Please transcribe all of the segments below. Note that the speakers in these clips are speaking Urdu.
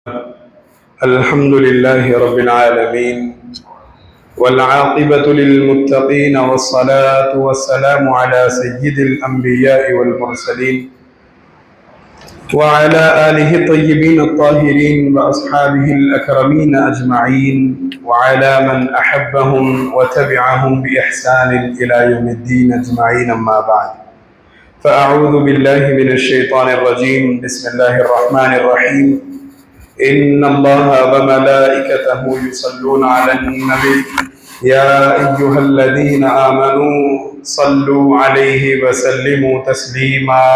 الحمد لله رب العالمين والعاقبة للمتقين والصلاة والسلام على سيد الأنبياء والمرسلين وعلى آله الطيبين الطاهرين وأصحابه الأكرمين أجمعين وعلى من أحبهم وتبعهم بإحسان إلى يوم الدين أجمعين. أما بعد، فأعوذ بالله من الشيطان الرجيم. بسم الله الرحمن الرحيم. إن الله وملائكته يصلون على النبي يا أيها الذين آمنوا صلوا عليه وسلموا تسليما.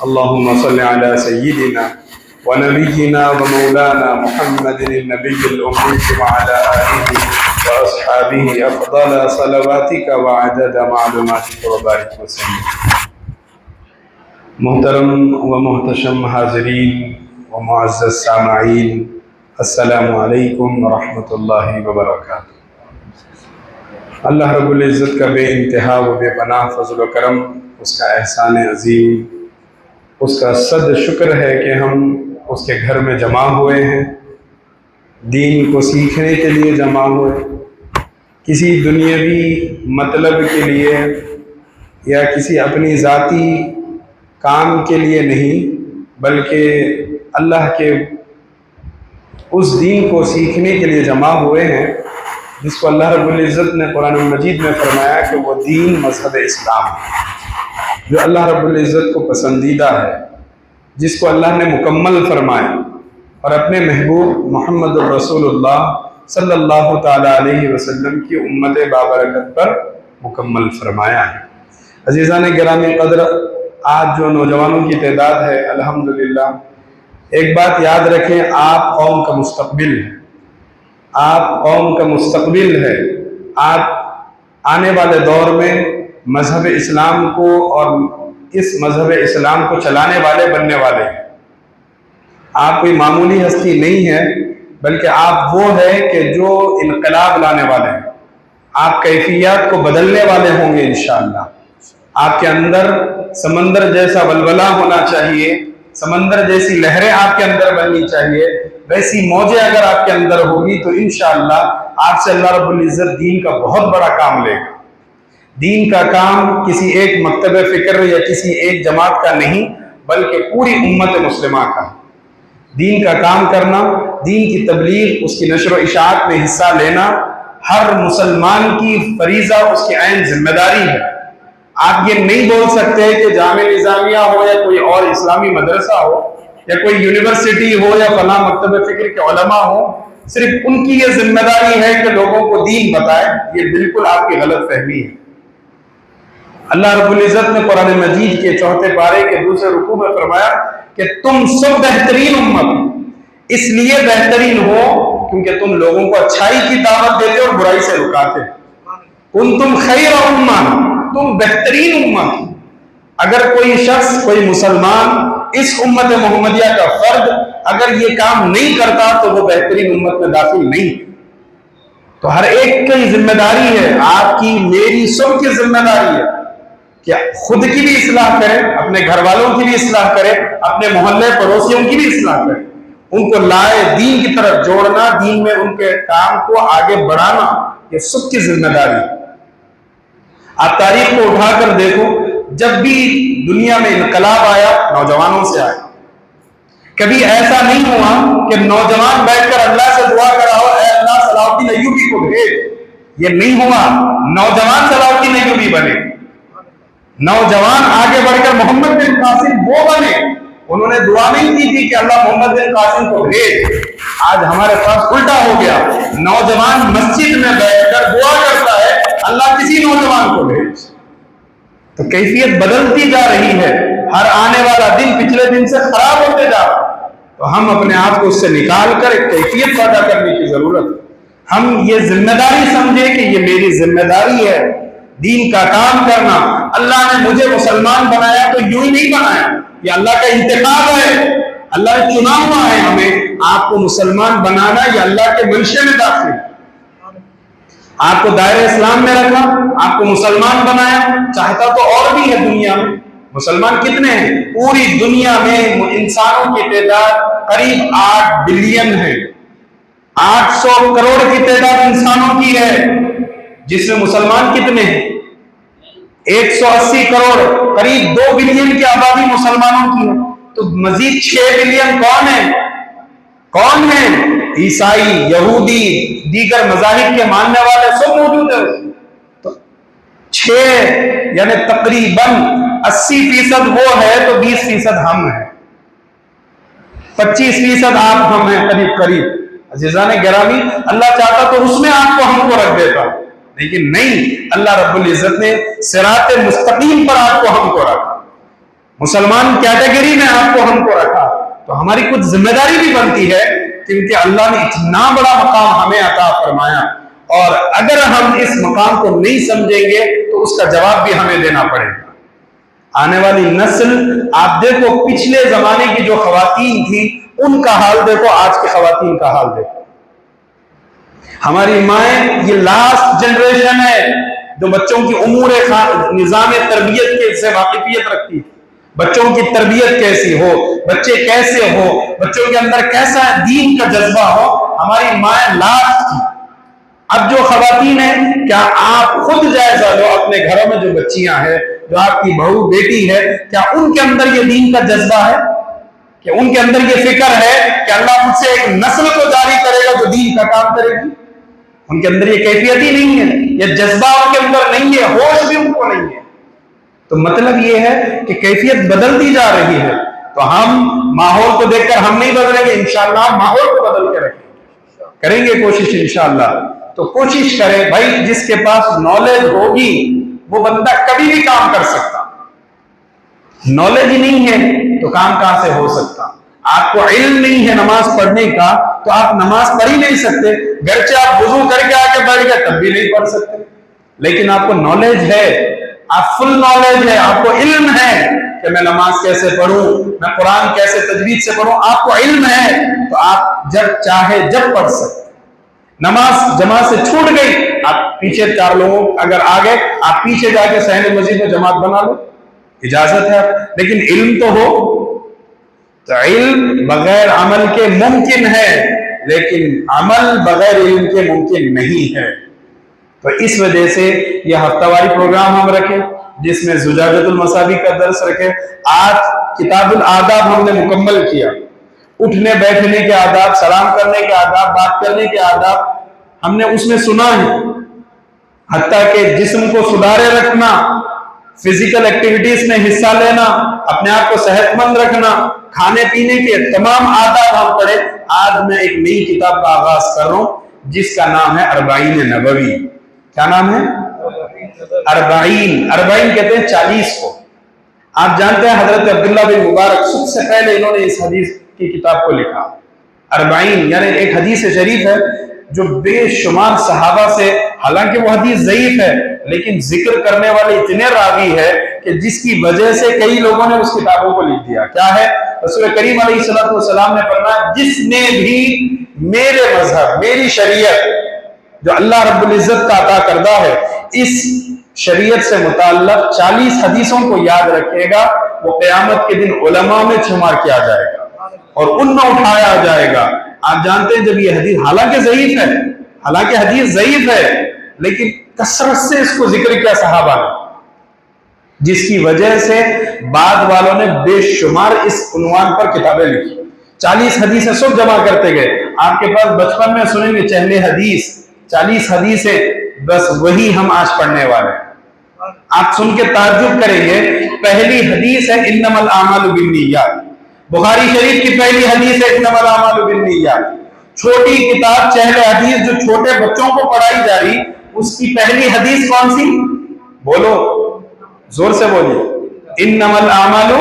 اللهم صل على سيدنا ونبينا ومولانا محمد النبي الأمي وعلى آله وأصحابه أفضل صلواتك وعدد معلوماتك وبارك وسلم. محترم و محتشم حاضرین و معزز سامعین، السلام علیکم ورحمۃ اللہ وبرکاتہ. اللہ رب العزت کا بے انتہا و بے پناہ فضل و کرم، اس کا احسان عظیم، اس کا صد شکر ہے کہ ہم اس کے گھر میں جمع ہوئے ہیں، دین کو سیکھنے کے لیے جمع ہوئے، کسی دنیاوی مطلب کے لیے یا کسی اپنی ذاتی کام کے لیے نہیں، بلکہ اللہ کے اس دین کو سیکھنے کے لیے جمع ہوئے ہیں جس کو اللہ رب العزت نے قرآن مجید میں فرمایا کہ وہ دین مذہب اسلام ہے، جو اللہ رب العزت کو پسندیدہ ہے، جس کو اللہ نے مکمل فرمایا اور اپنے محبوب محمد الرسول اللہ صلی اللہ تعالیٰ علیہ وسلم کی امت بابرکت پر مکمل فرمایا ہے. عزیزان گرامی قدر، آج جو نوجوانوں کی تعداد ہے، الحمدللہ ایک بات یاد رکھیں، آپ قوم کا مستقبل ہیں، آپ قوم کا مستقبل ہے. آپ آنے والے دور میں مذہب اسلام کو اور اس مذہب اسلام کو چلانے والے بننے والے ہیں. آپ کوئی معمولی ہستی نہیں ہے، بلکہ آپ وہ ہے کہ جو انقلاب لانے والے ہیں. آپ کیفیات کو بدلنے والے ہوں گے انشاءاللہ. آپ کے اندر سمندر جیسا ولولہ ہونا چاہیے، سمندر جیسی لہریں آپ کے اندر بننی چاہیے. ویسی موجیں اگر آپ کے اندر ہوگی تو انشاءاللہ آپ سے اللہ رب العزت دین کا بہت بڑا کام لے گا. دین کا کام کسی ایک مکتب فکر یا کسی ایک جماعت کا نہیں، بلکہ پوری امت مسلمہ کا. دین کا کام کرنا، دین کی تبلیغ، اس کی نشر و اشاعت میں حصہ لینا ہر مسلمان کی فریضہ، اس کی عین ذمہ داری ہے. آپ یہ نہیں بول سکتے کہ جامعہ نظامیہ ہو یا کوئی اور اسلامی مدرسہ ہو یا کوئی یونیورسٹی ہو یا فلاں مکتب فکر کے علماء ہو، صرف ان کی یہ ذمہ داری ہے کہ لوگوں کو دین بتائے. یہ بالکل آپ کی غلط فہمی ہے. اللہ رب العزت نے قرآن مجید کے 4 پارے کے 2 رکوع میں فرمایا کہ تم سب بہترین امت اس لیے بہترین ہو کیونکہ تم لوگوں کو اچھائی کی دعوت دیتے اور برائی سے رکاتے. کنتم خیر امہ، تم بہترین امت. اگر کوئی شخص، کوئی مسلمان اس امت محمدیہ کا فرد اگر یہ کام نہیں کرتا تو وہ بہترین امت میں داخل نہیں. تو ہر ایک کی ذمہ داری ہے، آپ کی، میری، سب کی ذمہ داری ہے کہ خود کی بھی اصلاح کرے، اپنے گھر والوں کی بھی اصلاح کرے، اپنے محلے پڑوسیوں کی بھی اصلاح کرے، ان کو لائے دین کی طرف جوڑنا، دین میں ان کے کام کو آگے بڑھانا، یہ سب کی ذمہ داری ہے. آپ تاریخ کو اٹھا کر دیکھو، جب بھی دنیا میں انقلاب آیا نوجوانوں سے آیا. کبھی ایسا نہیں ہوا کہ نوجوان بیٹھ کر اللہ سے دعا کرا ہو اے اللہ صلاح الدین ایوبی کو بھیج. یہ نہیں ہوا. نوجوان صلاح الدین ایوبی بنے، نوجوان آگے بڑھ کر محمد بن قاسم وہ بنے. انہوں نے دعا نہیں کی تھی کہ اللہ محمد بن قاسم کو بھیج. آج ہمارے پاس الٹا ہو گیا، نوجوان مسجد میں بیٹھ کر دعا کرتا ہے اللہ کسی نوجوان کو بھیج. تو کیفیت بدلتی جا رہی ہے، ہر آنے والا دن پچھلے دن سے خراب ہوتے جا رہا. تو ہم اپنے آپ کو اس سے نکال کر ایک کیفیت پیدا کرنے کی ضرورت ہے. ہم یہ ذمہ داری سمجھے کہ یہ میری ذمہ داری ہے دین کا کام کرنا. اللہ نے مجھے مسلمان بنایا تو یوں ہی نہیں بنایا، یہ اللہ کا انتخاب ہے. اللہ نے چنا ہوا ہے ہمیں. آپ کو مسلمان بنانا یہ اللہ کے منشے میں داخل. آپ کو دائرہ اسلام میں رکھا، آپ کو مسلمان بنایا. چاہتا تو اور بھی ہے دنیا میں، مسلمان کتنے ہیں؟ پوری دنیا میں انسانوں کی تعداد قریب 8 بلین ہے، 800 کروڑ کی تعداد انسانوں کی ہے، جس میں مسلمان کتنے ہیں؟ 180 کروڑ، قریب 2 بلین کی آبادی مسلمانوں کی ہے۔ تو مزید 6 بلین کون ہیں؟ عیسائی، یہودی، دیگر مذاہب کے ماننے والے سب موجود ہیں۔ تو 6 یعنی تقریباً 80% وہ ہے تو 20% ہم ہیں، 25% آپ ہم ہیں قریب۔ عزیزان گرامی، اللہ چاہتا تو اس میں آپ کو ہم کو رکھ دیتا، لیکن نہیں، اللہ رب العزت نے صراط مستقیم پر آپ کو ہم کو رکھا، مسلمان کیٹیگری میں آپ کو ہم کو رکھا۔ تو ہماری کچھ ذمہ داری بھی بنتی ہے، کیونکہ اللہ نے اتنا بڑا مقام ہمیں عطا فرمایا، اور اگر ہم اس مقام کو نہیں سمجھیں گے تو اس کا جواب بھی ہمیں دینا پڑے گا۔ آنے والی نسل، آپ دیکھو پچھلے زمانے کی جو خواتین تھی ان کا حال دیکھو، آج کی خواتین کا حال دیکھو۔ ہماری مائیں، یہ لاسٹ جنریشن ہے جو بچوں کی امور نظام تربیت کے سے واقفیت رکھتی ہے، بچوں کی تربیت کیسی ہو، بچے کیسے ہو، بچوں کے اندر کیسا دین کا جذبہ ہو، ہماری مائیں لاسٹ کی۔ اب جو خواتین ہیں، کیا آپ خود جائزہ لو اپنے گھروں میں جو بچیاں ہیں، جو آپ کی بہو بیٹی ہے، کیا ان کے اندر یہ دین کا جذبہ ہے؟ کہ ان کے اندر یہ فکر ہے کہ اللہ مجھ سے ایک نسل کو جاری کرے گا جو دین کا کام کرے گی؟ ان کے اندر یہ کیفیت ہی نہیں ہے، یہ جذبہ ان کے اندر نہیں ہے، ہوش بھی ان کو نہیں ہے۔ تو مطلب یہ ہے کہ کیفیت بدلتی جا رہی ہے۔ تو ہم ماحول کو دیکھ کر ہم نہیں بدلیں گے، انشاءاللہ ہم ماحول کو بدل کے رکھیں گے، کریں گے کوشش انشاءاللہ۔ تو کوشش کریں بھائی، جس کے پاس نالج ہوگی وہ بندہ کبھی بھی کام کر سکتا، نالج ہی نہیں ہے تو کام کہاں سے ہو سکتا؟ آپ کو علم نہیں ہے نماز پڑھنے کا تو آپ نماز پڑھ ہی نہیں سکتے، گرچہ آپ وضو کر کے آگے بڑھ گئے تب بھی نہیں پڑھ سکتے۔ لیکن آپ کو نالج ہے، آپ فل نالج ہے، آپ کو علم ہے کہ میں نماز کیسے پڑھوں، میں قرآن کیسے تجوید سے پڑھوں، آپ کو علم ہے تو آپ جب چاہے جب پڑھ سکتے۔ نماز جماعت سے چھوٹ گئی، آپ پیچھے 4 لوگوں اگر آگے، آپ پیچھے جا کے صحن مسجد میں جماعت بنا لو، اجازت ہے، لیکن علم تو ہو۔ تو علم بغیر عمل کے ممکن ہے، لیکن عمل بغیر علم کے ممکن نہیں ہے۔ تو اس وجہ سے یہ ہفتہ واری پروگرام ہم رکھیں، جس میں زجاجۃ المصابیح کا درس رکھیں۔ آج کتاب الآداب ہم نے مکمل کیا، اٹھنے بیٹھنے کے آداب، سلام کرنے کے آداب، بات کرنے کے آداب ہم نے اس میں سنا ہے، حتیٰ کہ جسم کو سدھارے رکھنا، فزیکل ایکٹیویٹیز میں حصہ لینا، اپنے آپ کو صحت مند رکھنا، کھانے پینے کے تمام آداب ہم پڑھے۔ آج میں ایک نئی کتاب کا آغاز کر رہا ہوں جس کا نام ہے اربعین نبوی۔ کیا نام ہے؟ اربعین کہتے ہیں 40 کو۔ آپ جانتے ہیں حضرت عبداللہ بن مبارک سب سے پہلے انہوں نے اس حدیث کی کتاب کو لکھا۔ اربعین یعنی ایک حدیث شریف ہے جو بے شمار صحابہ سے، حالانکہ وہ حدیث ضعیف ہے لیکن ذکر کرنے والے اتنے راوی ہے کہ جس کی وجہ سے کئی لوگوں نے اس کتابوں کو لکھ دیا۔ کیا ہے؟ رسول کریم علیہ السلام نے فرمایا، جس نے بھی میرے مذہب، میری شریعت جو اللہ رب العزت کا عطا کردہ ہے، اس شریعت سے متعلق 40 حدیثوں کو یاد رکھے گا، وہ قیامت کے دن علماء میں شمار کیا جائے گا اور ان میں اٹھایا جائے گا۔ آپ جانتے ہیں جب یہ حدیث حالانکہ حدیث ضعیف ہے لیکن کثرت سے اس کو ذکر کیا صحابہ نے، جس کی وجہ سے بعد والوں نے بے شمار اس عنوان پر کتابیں لکھی۔ 40 حدیثیں سب جمع کرتے گئے۔ آپ کے پاس بچپن میں سنیں گے چہل حدیث، 40 حدیثیں، بس وہی ہم آج پڑھنے والے ہیں۔ آپ سن کے تعجب کریں گے، پہلی حدیث ہے انما الاعمال بالنیات، بخاری شریف کی پہلی حدیث ہے انما الاعمال بالنیات۔ چھوٹی کتاب چہل حدیث جو چھوٹے بچوں کو پڑھائی جا رہی، اس کی پہلی حدیث کون سی؟ بولو، زور سے بولیے، انما الاعمال۔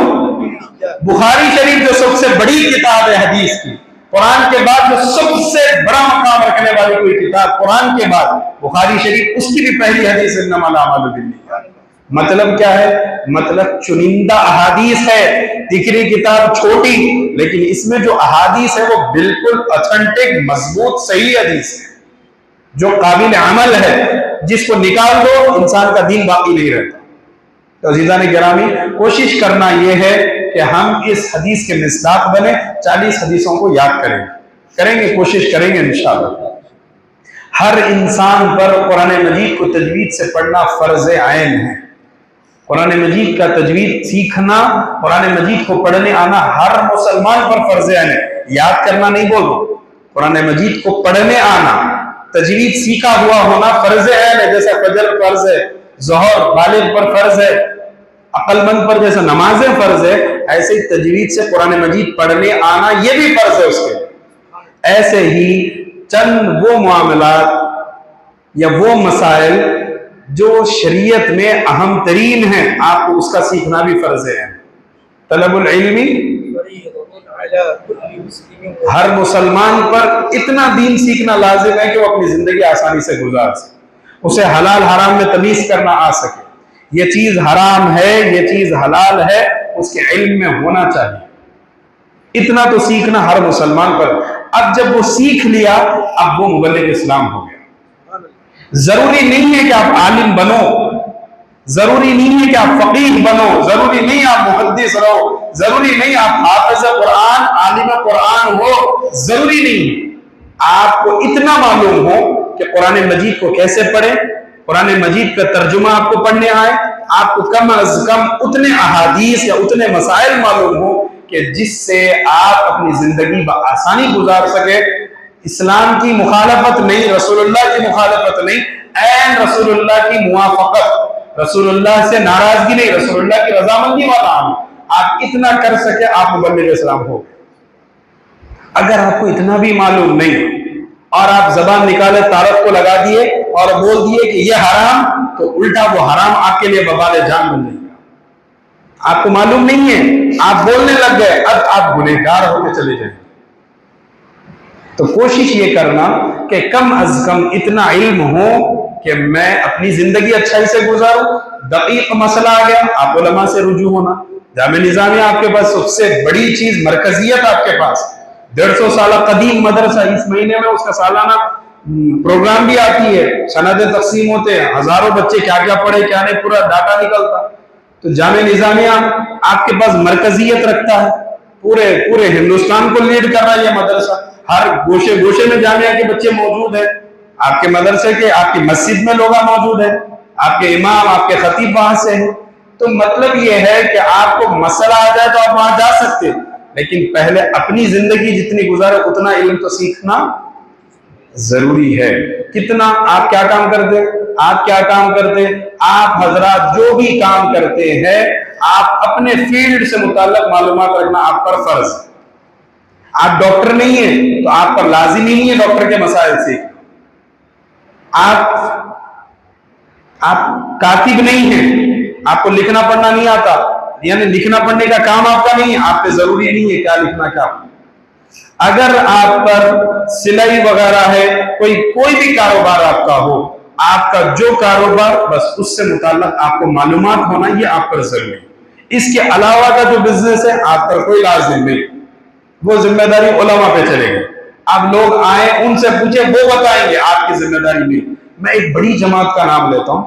بخاری شریف جو سب سے بڑی کتاب ہے حدیث کی، قرآن کے بعد جو سب سے بڑا مقام رکھنے والی کوئی کتاب قرآن کے بعد بخاری شریف، اس کی بھی پہلی حدیث انما الاعمال بالنیات۔ مطلب کیا ہے؟ مطلب چنندہ احادیث ہے، تکری کتاب چھوٹی، لیکن اس میں جو احادیث ہے وہ بالکل اتھنٹک، مضبوط، صحیح حدیث ہے جو قابل عمل ہے، جس کو نکال دو انسان کا دین باقی نہیں رہتا۔ تو عزیزان گرامی، کوشش کرنا یہ ہے کہ ہم اس حدیث کے مصداق بنے، 40 حدیثوں کو یاد کریں گے، کوشش کریں گے انشاءاللہ۔ ہر انسان پر قرآن مجید کو تجوید سے پڑھنا فرض عین ہے۔ قرآن مجید کا تجوید سیکھنا، قرآن مجید کو پڑھنے آنا ہر مسلمان پر فرض عین ہے۔ یاد کرنا نہیں بولو، قرآن مجید کو پڑھنے آنا، تجوید سیکھا ہوا ہونا فرض عین ہے۔ جیسا فجر فرض ہے، ظہر بالغ پر فرض ہے، عقل مند پر جیسا نمازیں فرض ہے، ایسے ہی تجوید سے قرآن مجید پڑھنے آنا یہ بھی فرض ہے اس کے۔ ایسے ہی چند وہ معاملات یا وہ مسائل جو شریعت میں اہم ترین ہیں، آپ کو اس کا سیکھنا بھی فرض ہے۔ طلب العلم ہر مسلمان پر اتنا دین سیکھنا لازم ہے کہ وہ اپنی زندگی آسانی سے گزار سکے، اسے حلال حرام میں تمیز کرنا آ سکے، یہ چیز حرام ہے، یہ چیز حلال ہے، اس کے علم میں ہونا چاہیے۔ اتنا تو سیکھنا ہر مسلمان پر۔ اب جب وہ سیکھ لیا، اب وہ مبلغ اسلام ہو گیا۔ ضروری نہیں ہے کہ آپ عالم بنو، ضروری نہیں ہے کہ آپ فقیہ بنو، ضروری نہیں آپ محدث رہو، ضروری نہیں آپ حافظ قرآن عالم قرآن ہو، ضروری نہیں۔ آپ کو اتنا معلوم ہو کہ قرآن مجید کو کیسے پڑھیں، قرآن مجید کا ترجمہ آپ کو پڑھنے آئے، آپ کو کم از کم اتنے احادیث یا اتنے مسائل معلوم ہو کہ جس سے آپ اپنی زندگی بآسانی گزار سکے۔ اسلام کی مخالفت نہیں، رسول اللہ کی مخالفت نہیں، عین رسول اللہ کی موافقت، رسول اللہ سے ناراضگی نہیں، رسول اللہ کی رضامندی والا عمل۔ آپ اتنا کر سکے، آپ مبلغ اسلام ہو۔ اگر آپ کو اتنا بھی معلوم نہیں اور آپ زبان نکالے تعارف کو لگا دیے اور بول دیے کہ یہ حرام، تو الٹا وہ حرام آپ کے لیے وبال جان بن جائے گا۔ آپ کو معلوم نہیں ہے، آپ بولنے لگ گئے، اب آپ گنہگار ہوتے چلے جائیں۔ تو کوشش یہ کرنا کہ کم از کم اتنا علم ہو کہ میں اپنی زندگی اچھائی سے گزاروں۔ دقیق مسئلہ آ گیا، آپ علماء سے رجوع ہونا۔ جامع نظامیہ آپ کے پاس سب سے بڑی چیز، مرکزیت آپ کے پاس، 150 سالہ قدیم مدرسہ، اس مہینے میں اس کا سالانہ پروگرام بھی آتی ہے، سندیں تقسیم ہوتے ہیں، ہزاروں بچے کیا کیا پڑھے کیا نہیں، پورا ڈاٹا نکلتا۔ تو جامع نظامیہ آپ کے پاس مرکزیت رکھتا ہے، پورے ہندوستان کو لیڈ کر رہا ہے یہ مدرسہ، ہر گوشے گوشے میں جامعہ کے بچے موجود ہیں، آپ کے مدرسے کے، آپ کی مسجد میں لوگ موجود ہیں، آپ کے امام، آپ کے خطیب وہاں سے ہیں۔ تو مطلب یہ ہے کہ آپ کو مسئلہ آ جائے تو آپ وہاں جا سکتے، لیکن پہلے اپنی زندگی جتنی گزارے اتنا علم تو سیکھنا ضروری ہے۔ کتنا آپ کیا کام کرتے، آپ کیا کام کرتے، آپ حضرات جو بھی کام کرتے ہیں، آپ اپنے فیلڈ سے متعلق معلومات رکھنا آپ پر فرض ہے۔ آپ ڈاکٹر نہیں ہیں تو آپ پر لازم ہی نہیں ہے ڈاکٹر کے مسائل سے۔ آپ کاتب نہیں ہیں، آپ کو لکھنا پڑھنا نہیں آتا، یعنی لکھنا پڑھنے کا کام آپ کا نہیں ہے، آپ پہ ضروری نہیں ہے کیا لکھنا کیا۔ اگر آپ پر سلائی وغیرہ ہے، کوئی بھی کاروبار آپ کا ہو، آپ کا جو کاروبار، بس اس سے متعلق آپ کو معلومات ہونا یہ آپ پر ضروری ہے۔ اس کے علاوہ کا جو بزنس ہے آپ پر کوئی لازم نہیں، وہ ذمہ داری علماء پہ چلے گی۔ آپ لوگ آئیں ان سے پوچھیں، وہ بتائیں گے، آپ کی ذمہ داری نہیں۔ میں ایک بڑی جماعت کا نام لیتا ہوں،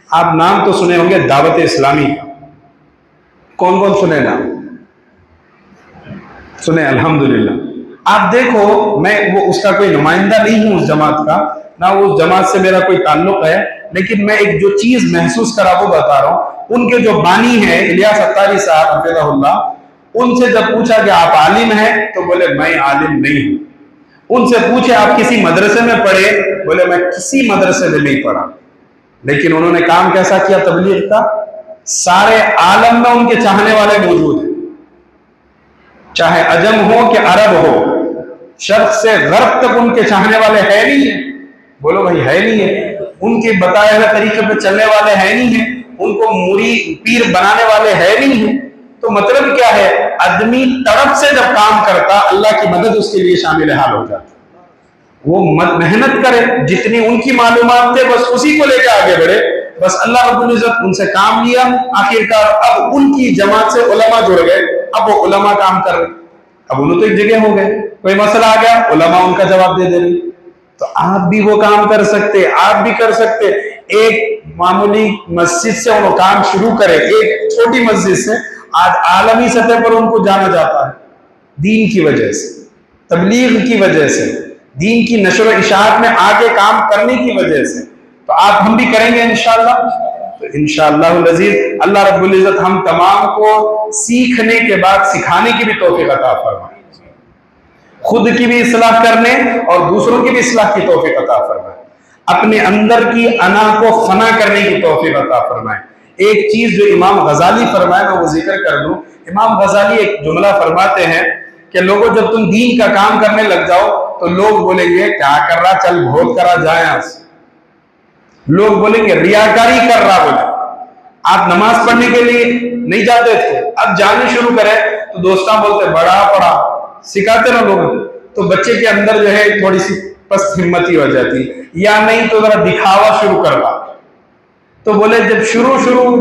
آپ نام تو سنے ہوں گے، دعوت اسلامی کا۔ کون کون سنے نام؟ سنے، الحمدللہ۔ آپ دیکھو، میں اس کا کوئی نمائندہ نہیں ہوں اس جماعت کا، نہ اس جماعت سے میرا کوئی تعلق ہے، لیکن میں ایک جو چیز محسوس کرا وہ بتا رہا ہوں۔ ان کے جو بانی ہیں الیاس اتاری صاحب حفظہ اللہ، ان سے جب پوچھا کہ آپ عالم ہیں تو بولے میں عالم نہیں ہوں۔ ان سے پوچھے آپ کسی مدرسے میں پڑھے، بولے میں کسی مدرسے میں نہیں پڑھا۔ لیکن انہوں نے کام کیسا کیا تبلیغ کا؟ سارے عالم میں ان کے چاہنے والے موجود ہیں، چاہے عجم ہو کہ عرب ہو، شرق سے غرب تک ان کے چاہنے والے ہے نہیں ہیں۔ بولو بھائی ہے نہیں ہے، ان کے بتائے ہوئے طریقے پہ چلنے والے ہے نہیں ہیں، ان کو مرید پیر بنانے والے ہے نہیں ہیں۔ تو مطلب کیا ہے، آدمی تڑپ سے جب کام کرتا، اللہ کی مدد اس کے لیے شامل حال ہو جاتی۔ وہ محنت کرے، جتنی ان کی معلومات تھے بس اسی کو لے کے آگے بڑھے، بس اللہ رب العزت ان سے کام لیا، آخرکار اب ان کی جماعت سے علماء جڑ گئے، اب وہ علماء کام کر رہے، اب انہوں تو ایک جگہ ہو گئے، کوئی مسئلہ آ گیا علماء ان کا جواب دے دے رہے۔ تو آپ بھی وہ کام کر سکتے، آپ بھی کر سکتے۔ ایک معمولی مسجد سے وہ کام شروع کرے، ایک چھوٹی مسجد سے آج عالمی سطح پر ان کو جانا جاتا ہے، دین کی وجہ سے، تبلیغ کی وجہ سے، دین کی نشر و اشاعت میں آگے کام کرنے کی وجہ سے۔ تو آپ ہم بھی کریں گے انشاءاللہ، تو انشاءاللہ العزیز اللہ رب العزت ہم تمام کو سیکھنے کے بعد سکھانے کی بھی توفیق عطا فرمائے، خود کی بھی اصلاح کرنے اور دوسروں کی بھی اصلاح کی توفیق عطا فرمائے، اپنے اندر کی انا کو فنا کرنے کی توفیق عطا فرمائے۔ ایک چیز جو امام غزالی فرمائے میں وہ ذکر کر دوں۔ امام غزالی ایک جملہ فرماتے ہیں کہ لوگوں جب تم دین کا کام کرنے لگ جاؤ تو لوگ بولیں گے کیا کر رہا، چل بھول کرا جائیں یہاں سے، لوگ بولیں گے ریاکاری کر رہا، بولے آپ نماز پڑھنے کے لیے نہیں جاتے تھے اب جانے شروع کرے تو دوستاں بولتے بڑا پڑا، سکھاتے نا لوگوں، تو بچے کے اندر جو ہے تھوڑی سی پست ہمتی ہو جاتی، یا نہیں تو ذرا دکھاوا شروع کر رہا۔ تو بولے جب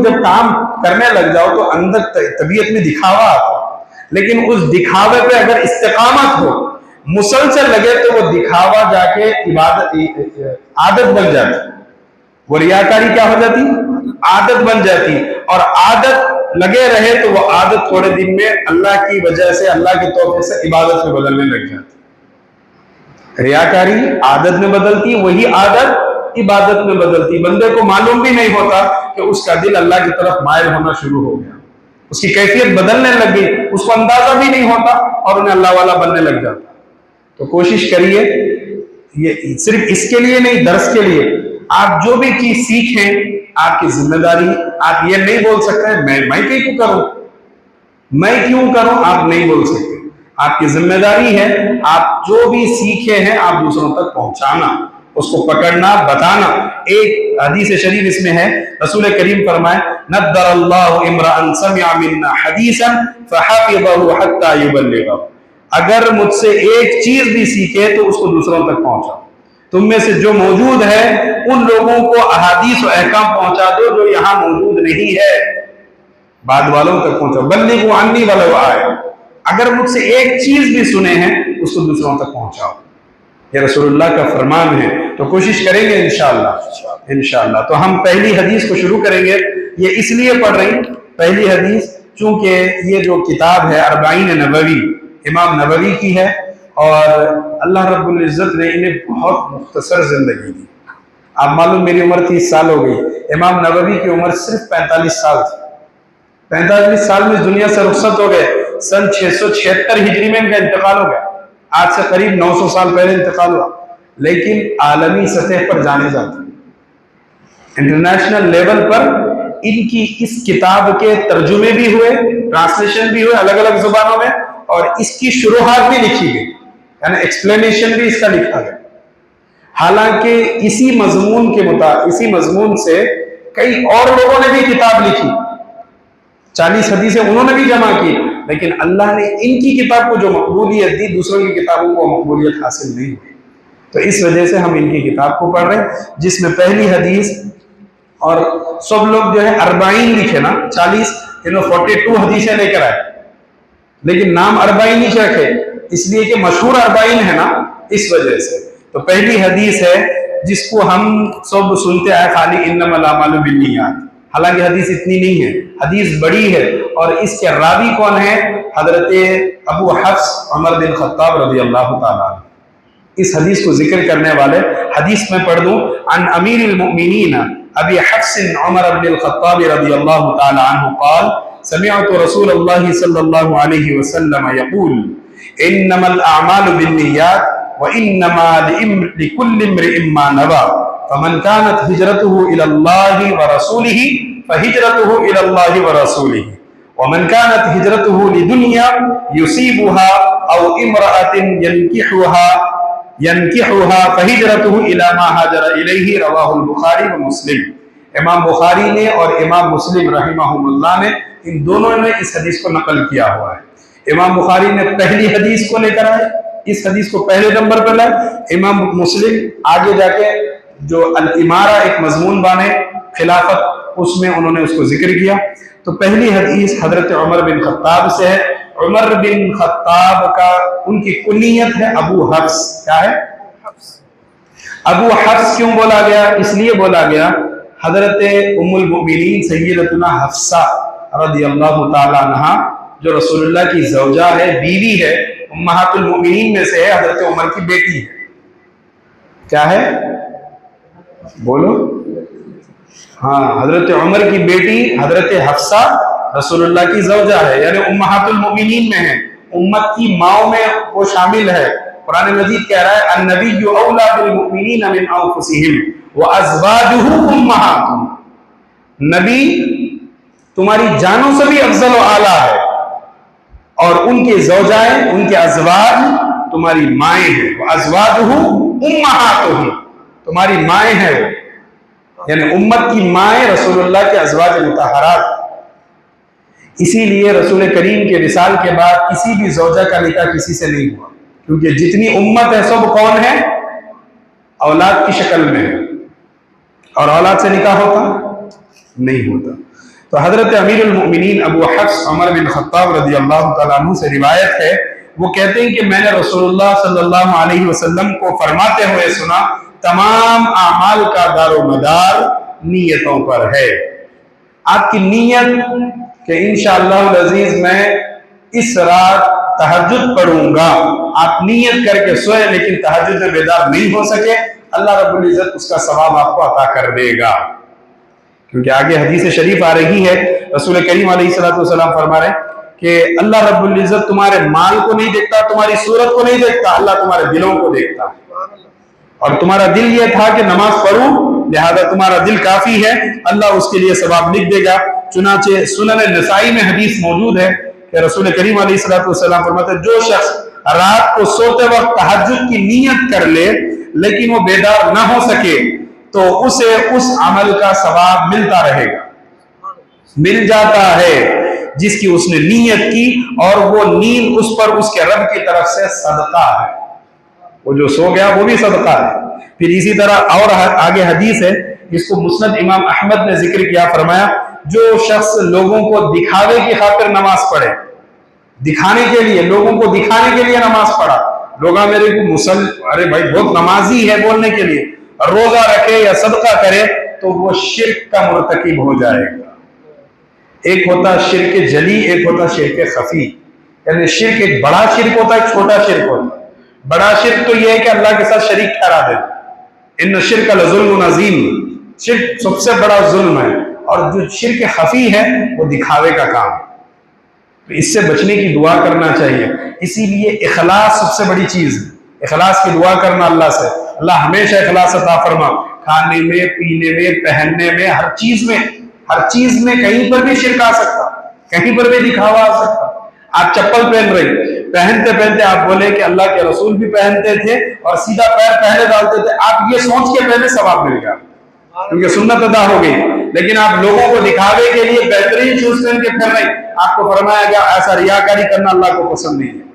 جب کام کرنے لگ جاؤ تو اندر طبیعت میں دکھاوا آتا، لیکن اس دکھاوے پہ اگر استقامت ہو، مسلسل لگے تو وہ دکھاوا جا کے عادت بن جاتی، وہ ریاکاری کیا ہو جاتی، عادت بن جاتی، اور عادت لگے رہے تو وہ عادت تھوڑے دن میں اللہ کی وجہ سے، اللہ کے توفیق سے عبادت میں بدلنے لگ جاتی۔ ریاکاری عادت میں بدلتی، وہی عادت عبادت میں بدلتی، بندے کو معلوم بھی نہیں ہوتا کہ اس کا دل اللہ کی طرف مائل ہونا شروع ہو گیا، اس کی کیفیت بدلنے لگ گئی، اس کو اندازہ بھی نہیں ہوتا اور انہیں اللہ والا بننے لگ جاتا۔ تو کوشش کریے، یہ صرف اس کے لیے نہیں، درس کے لیے آپ جو بھی چیز سیکھیں آپ کی ذمہ داری، آپ یہ نہیں بول سکتے میں کیوں کروں، آپ نہیں بول سکتے، آپ کی ذمہ داری ہے آپ جو بھی سیکھے ہیں آپ دوسروں تک پہنچانا، اس کو پکڑنا، بتانا۔ ایک حدیث شریف اس میں ہے، رسول کریم فرمائے نَضَّرَ اللَّهُ امْرَأً سَمِعَ مِنَّا حَدِيثًا فَحَفِظَهُ حَتَّى يُبَلِّغَهُ۔ اگر مجھ سے ایک چیز بھی سیکھے تو اس کو دوسروں تک پہنچاؤ۔ تم میں سے جو موجود ہے ان لوگوں کو احادیث و احکام پہنچا دو جو یہاں موجود نہیں ہے، بعد والوں تک پہنچاؤ، بلغوا عنی ولو آیہ۔ اگر مجھ سے ایک چیز بھی سنے ہیں اس کو دوسروں تک پہنچاؤ، یہ رسول اللہ کا فرمان ہے۔ تو کوشش کریں گے انشاءاللہ۔ تو ہم پہلی حدیث کو شروع کریں گے، یہ اس لیے پڑھ رہی پہلی حدیث چونکہ یہ جو کتاب ہے اربعین نبوی امام نبوی کی ہے، اور اللہ رب العزت نے انہیں بہت مختصر زندگی دی۔ آپ معلوم میری عمر 30 سال ہو گئی، امام نبوی کی عمر صرف 45 سال تھی، 45 سال میں دنیا سے رخصت ہو گئے۔ سن 676 ہجری میں ان کا انتقال ہو گیا، آج سے قریب 900 سال پہلے انتقال ہوا، لیکن عالمی سطح پر جانے جاتے، انٹرنیشنل لیول پر ان کی اس کتاب کے ترجمے بھی ہوئے، ٹرانسلیشن بھی ہوئے الگ الگ زبانوں میں، اور اس کی شروحات بھی لکھی گئی، یعنی ایکسپلینیشن بھی اس کا لکھا گیا۔ حالانکہ اسی مضمون سے کئی اور لوگوں نے بھی کتاب لکھی، 40 حدیثیں انہوں نے بھی جمع کی، لیکن اللہ نے ان کی کتاب کو جو مقبولیت دی دوسروں کی کتابوں کو مقبولیت حاصل نہیں ہوئی۔ تو اس وجہ سے ہم ان کی کتاب کو پڑھ رہے ہیں، جس میں پہلی حدیث، اور سب لوگ جو ہے 40 لکھے نا، 40 انہوں 42 حدیثیں لے کر آئے، لیکن نام 40 نہیں رکھے اس لیے کہ مشہور 40 ہے نا، اس وجہ سے۔ تو پہلی حدیث ہے جس کو ہم سب سنتے آئے خالی انما الاعمال بالنیات، حالانکہ حدیث اتنی نہیں ہے، حدیث بڑی ہے، اور اس کے راوی کون ہے؟ حضرت ابو حفص عمر بن خطاب رضی اللہ تعالیٰ عنہ۔ اس حدیث کو ذکر کرنے والے، حدیث میں پڑھ دوں، عن امیر المؤمنین ابی حفص عمر بن الخطاب رضی اللہ تعالیٰ عنہ قال سمعت رسول اللہ صلی اللہ علیہ وسلم یقول انما الاعمال بالنیات وانما لكل امرئ ما نوى فمن كانت هجرته الى الله ورسوله فهجرته الى الله ورسوله ومن كانت هجرته لدنيا يصيبها او امرأة ينكحها فهجرته الى ما هاجر اليه رواه البخاری ومسلم۔ امام بخاری نے اور امام مسلم رحمہم اللہ نے، ان دونوں نے اس حدیث کو نقل کیا ہوا ہے۔ امام بخاری نے پہلی حدیث کو لے کر آئے، اس حدیث کو پہلے نمبر پر لائے، امام مسلم آگے جا کے جو الامارہ ایک مضمون بانے خلافت، اس میں انہوں نے اس کو ذکر کیا۔ تو پہلی حدیث حضرت عمر بن خطاب سے ہے۔ عمر بن خطاب کا ان کی کنیت ہے ابو حفص، کیا ہے؟ ابو حفص کیوں بولا گیا؟ اس لیے بولا گیا حضرت ام المؤمنین سیدتنا حفصہ رضی اللہ تعالی عنہا جو رسول اللہ کی زوجہ ہے، بیوی ہے، امہات المؤمنین میں سے ہے، حضرت عمر کی بیٹی ہے. کیا ہے؟ بولو. ہاں، حضرت عمر کی بیٹی حضرت حفصہ رسول اللہ کی زوجہ ہے، یعنی امہات المؤمنین میں ہے، امت کی ماؤں میں وہ شامل ہے. قرآن مجید کہہ رہا ہے النبی اولی بالمؤمنین من انفسہم وازواجہ امہاتہم. نبی تمہاری جانوں سے بھی افضل و اعلیٰ ہے، اور ان کے زوجائیں، ان کے ازواج تمہاری مائیں ہیں. وازواجہ امہاتہم، تمہاری مائیں ہیں وہ، یعنی امت کی مائیں رسول اللہ کے ازواج مطہرات. اسی لیے رسول کریم کے وصال کے بعد کسی بھی زوجہ کا نکاح کسی سے نہیں ہوا، کیونکہ جتنی امت ہے سب کون ہے؟ اولاد کی شکل میں ہے، اور اولاد سے نکاح ہوتا نہیں ہوتا. تو حضرت امیر المؤمنین ابو حفص عمر بن خطاب رضی اللہ تعالیٰ عنہ سے روایت ہے، وہ کہتے ہیں کہ میں نے رسول اللہ صلی اللہ علیہ وسلم کو فرماتے ہوئے سنا تمام اعمال کا دار و مدار نیتوں پر ہے. آپ کی نیت کہ انشاءاللہ العزیز میں اس رات تہجد پڑھوں گا، آپ نیت کر کے سوئے لیکن تہجد میں بیدار نہیں ہو سکے، اللہ رب العزت اس کا ثواب آپ کو عطا کر دے گا. کیونکہ آگے حدیث شریف آ رہی ہے، رسول کریم علیہ السلام فرما رہے ہیں کہ اللہ رب العزت تمہارے مال کو نہیں دیکھتا، تمہاری صورت کو نہیں دیکھتا، اللہ تمہارے دلوں کو دیکھتا ہے. اور تمہارا دل یہ تھا کہ نماز پڑھوں، لہذا تمہارا دل کافی ہے، اللہ اس کے لیے ثواب لکھ دے گا. چنانچہ سنن نسائی میں حدیث موجود ہے کہ رسول کریم علیہ السلام فرماتے ہیں جو شخص رات کو سوتے وقت تہجد کی نیت کر لے لیکن وہ بیدار نہ ہو سکے تو اسے اس عمل کا ثواب ملتا رہے گا، مل جاتا ہے جس کی اس نے نیت کی، اور وہ نیند اس پر اس کے رب کی طرف سے صدقہ ہے. وہ جو سو گیا وہ بھی صدقہ ہے. پھر اسی طرح اور آگے حدیث ہے جس کو مسند امام احمد نے ذکر کیا، فرمایا جو شخص لوگوں کو دکھاوے کی خاطر نماز پڑھے، دکھانے کے لیے، لوگوں کو دکھانے کے لیے نماز پڑھا، لوگ میرے کو ارے بھائی بہت نمازی ہے بولنے کے لیے، روزہ رکھے یا صدقہ کرے تو وہ شرک کا مرتکب ہو جائے گا. ایک ہوتا شرک جلی، ایک ہوتا شرک خفی. یعنی شرک ایک بڑا شرک ہوتا ہے، ایک چھوٹا شرک ہوتا ہے. بڑا شرک تو یہ ہے کہ اللہ کے ساتھ شریک ٹھہرا دے، ان الشرک لظلم عظیم، شرک سب سے بڑا ظلم ہے. اور جو شرک خفی ہے وہ دکھاوے کا کام. تو اس سے بچنے کی دعا کرنا چاہیے. اسی لیے اخلاص سب سے بڑی چیز ہے، اخلاص کی دعا کرنا اللہ سے. اللہ ہمیشہ اخلاص عطا فرما، کھانے میں، پینے میں، پہننے میں، ہر چیز میں. ہر چیز میں کہیں پر بھی شرک آ سکتا، کہیں پر بھی دکھاوا آ سکتا. آپ چپل پہن رہے، پہنتے پہنتے آپ بولے کہ اللہ کے رسول بھی پہنتے تھے اور سیدھا پیر پہلے ڈالتے تھے، آپ یہ سوچ کے پہلے ثواب مل گیا کیونکہ سنت ادا ہو گئی. لیکن آپ لوگوں کو دکھاوے کے لیے بہترین شوز پہن کے پھر رہے، آپ کو فرمایا گیا ایسا ریاکاری کرنا اللہ کو پسند نہیں ہے.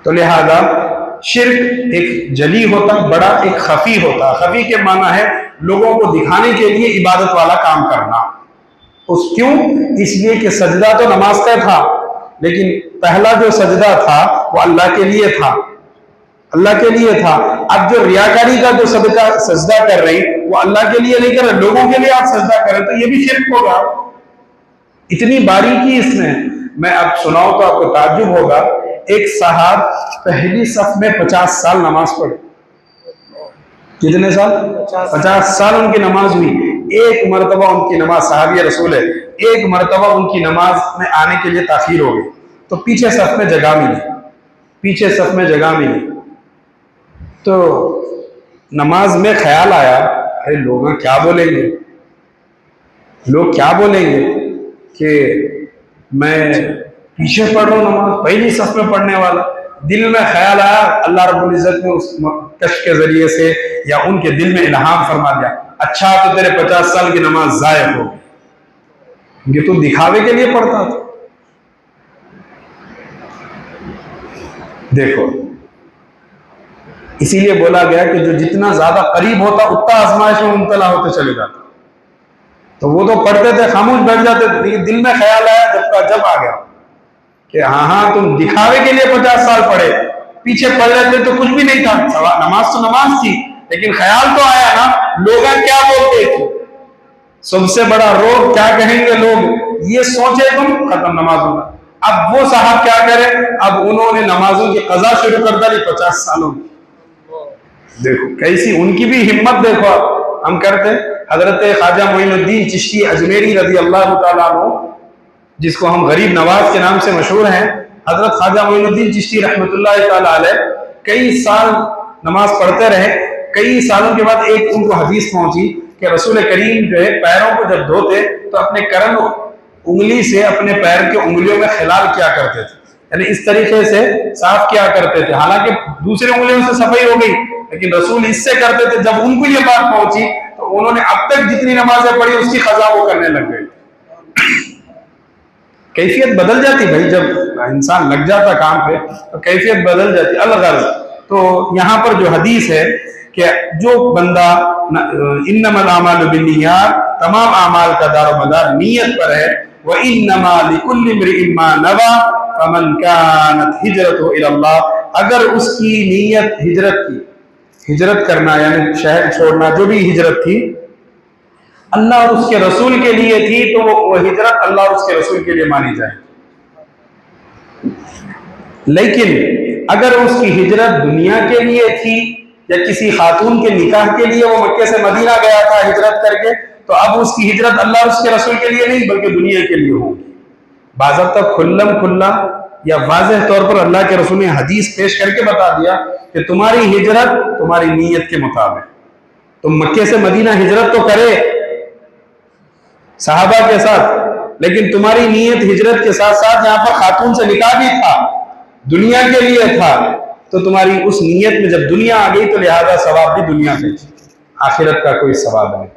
تو لہذا شرک ایک جلی ہوتا، بڑا ایک خفی ہوتا. خفی کے معنی ہے لوگوں کو دکھانے کے لیے عبادت والا کام کرنا. کیوں؟ اس لیے کہ سجدہ تو نماز کا تھا، لیکن پہلا جو سجدہ تھا وہ اللہ کے لیے تھا، اللہ کے لیے تھا. اب جو ریاکاری کا جو سجدہ کر رہی وہ اللہ کے لیے نہیں کر رہے، لوگوں کے لیے آپ سجدہ کر رہے، تو یہ بھی شرک ہوگا. اتنی باریکی اس میں اب سناؤں تو آپ کو تعجب ہوگا. ایک صاحب پہلی صف میں 50 سال نماز پڑھے. کتنے سال؟ 50 سال ان کی نماز ہوئی. ایک مرتبہ ان کی نماز، صحابی رسول ہے، ایک مرتبہ ان کی نماز میں آنے کے لیے تاخیر ہو گئی تو پیچھے صف میں جگہ ملی، پیچھے صف میں جگہ ملی. تو نماز میں خیال آیا ارے لوگ کیا بولیں گے، لوگ کیا بولیں گے کہ میں پیچھے پڑھ رہا ہوں نماز، پہلی صف میں پڑھنے والا. دل میں خیال آیا، اللہ رب العزت نے اس کشف کے ذریعے سے یا ان کے دل میں الہام فرما دیا اچھا تو تیرے 50 سال کی نماز ضائع ہو گئی، یہ تو دکھاوے کے لیے پڑھتا تھا. دیکھو اسی لیے بولا گیا کہ جو جتنا زیادہ قریب ہوتا اتنا آزمائش میں مبتلا ہوتے چلے جاتا. تو وہ تو پڑھتے تھے خاموش بیٹھ جاتے تھے، لیکن دل میں خیال آیا جب آ گیا کہ ہاں تم دکھاوے کے لیے 50 سال پڑھے، پیچھے پڑھ لیتے تو کچھ بھی نہیں تھا، نماز تو نماز تھی، لیکن خیال تو آیا نا لوگ کیا بولتے تھے. سب سے بڑا روگ کیا کہیں گے لوگ, یہ سوچے تم ختم نماز ہوگا. اب وہ صاحب کیا کرے, اب انہوں نے نمازوں کی قضا شروع کر دی 50 سالوں میں. دیکھو کیسی ان کی بھی ہمت دیکھو. ہم کرتے حضرت خواجہ معین الدین چشتی اجمیری رضی اللہ تعالیٰ عنہ, جس کو ہم غریب نواز کے نام سے مشہور ہیں, حضرت خواجہ معین الدین چشتی رحمۃ اللہ تعالیٰ علیہ کئی سال نماز پڑھتے رہے. کئی سالوں کے بعد ایک ان کو حدیث پہنچی کہ رسول کریم جو ہے پیروں کو جب دھوتے تو اپنے کرن انگلی سے اپنے پیر کے انگلیوں میں خلال کیا کرتے تھے, یعنی اس طریقے سے صاف کیا کرتے تھے. حالانکہ دوسرے انگلیوں سے صفائی ہو گئی, لیکن رسول اس سے کرتے تھے. جب ان کو یہ بات پہنچی تو انہوں نے اب تک جتنی نمازیں پڑھی اس کی قضا وہ کرنے لگ گئے. کیفیت بدل جاتی بھائی, جب انسان لگ جاتا کام پہ تو کیفیت بدل جاتی. الغرض تو یہاں پر جو حدیث ہے کہ جو بندہ انما الاعمال بالنیات, تمام اعمال کا دار و مدار نیت پر ہے. وانما لكل امرئ ما نوى فمن كانت هجرته الى الله, اگر اس کی نیت ہجرت کی, ہجرت کرنا یعنی شہر چھوڑنا, جو بھی ہجرت تھی اللہ اور اس کے رسول کے لیے تھی تو وہ ہجرت اللہ اور اس کے رسول کے لیے مانی جائے. لیکن اگر اس کی ہجرت دنیا کے لیے تھی یا کسی خاتون کے نکاح کے لیے, وہ مکے سے مدینہ گیا تھا ہجرت کر کے, تو اب اس کی ہجرت اللہ اور اس کے رسول کے لیے نہیں بلکہ دنیا کے لیے ہوگی. باضابطہ کھلم کھلا یا واضح طور پر اللہ کے رسول نے حدیث پیش کر کے بتا دیا کہ تمہاری ہجرت تمہاری نیت کے مطابق. تم مکے سے مدینہ ہجرت تو کرے صحابہ کے ساتھ, لیکن تمہاری نیت ہجرت کے ساتھ ساتھ یہاں پر خاتون سے نکاح بھی تھا, دنیا کے لیے تھا, تو تمہاری اس نیت میں جب دنیا آ گئی تو لہذا ثواب بھی دنیا میں, آخرت کا کوئی ثواب نہیں.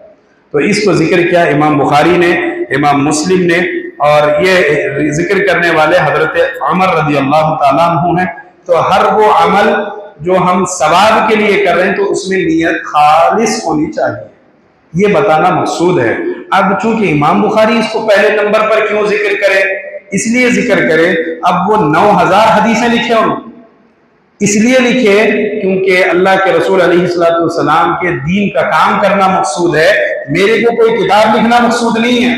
تو اس کو ذکر کیا امام بخاری نے, امام مسلم نے, اور یہ ذکر کرنے والے حضرت عمر رضی اللہ تعالیٰ عنہ ہیں. تو ہر وہ عمل جو ہم ثواب کے لیے کر رہے ہیں تو اس میں نیت خالص ہونی چاہیے, یہ بتانا مقصود ہے. اب چونکہ امام بخاری اس کو پہلے نمبر پر کیوں ذکر کرے, اس لیے ذکر کرے, اب وہ 9000 حدیثیں لکھے ہوں, اس لیے لکھے کیونکہ اللہ کے رسول علیہ الصلوۃ والسلام کے دین کا کام کرنا مقصود ہے. میرے کو کوئی کتاب لکھنا مقصود نہیں ہے.